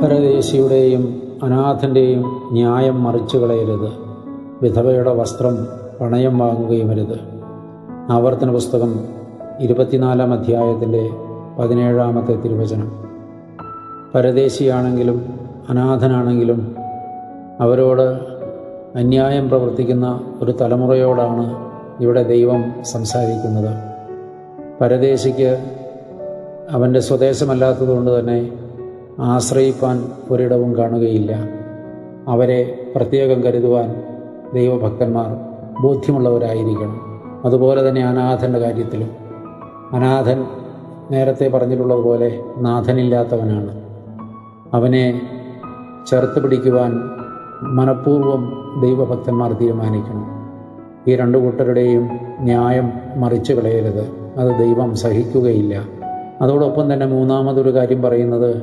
പരദേശിയുടെയും അനാഥൻ്റെയും ന്യായം മറിച്ചു കളയരുത്. വിധവയുടെ വസ്ത്രം പണയം വാങ്ങുകയുമരുത്. ആവർത്തന പുസ്തകം 24-ാം അധ്യായത്തിൻ്റെ 17-ാമത്തെ തിരുവചനം. പരദേശിയാണെങ്കിലും അനാഥനാണെങ്കിലും അവരോട് അന്യായം പ്രവർത്തിക്കുന്ന ഒരു തലമുറയോടാണ് ഇവിടെ ദൈവം സംസാരിക്കുന്നത്. പരദേശിക്ക് അവൻ്റെ സ്വദേശമല്ലാത്തതുകൊണ്ട് തന്നെ ആശ്രയിപ്പാൻ ഒരിടവും കാണുകയില്ല. അവരെ പ്രത്യേകം കരുതുവാൻ ദൈവഭക്തന്മാർ ബോധ്യമുള്ളവരായിരിക്കണം. അതുപോലെ തന്നെ അനാഥൻ്റെ കാര്യത്തിലും. അനാഥൻ നേരത്തെ പറഞ്ഞിട്ടുള്ളതുപോലെ നാഥനില്ലാത്തവനാണ്. അവനെ ചേർത്ത് പിടിക്കുവാൻ മനഃപൂർവ്വം ദൈവഭക്തന്മാർ തീരുമാനിക്കണം. ഈ രണ്ടു കൂട്ടരുടെയും ന്യായം മറിച്ചു കളയരുത്. അത് ദൈവം സഹിക്കുകയില്ല. അതോടൊപ്പം തന്നെ മൂന്നാമതൊരു കാര്യം പറയുന്നത്,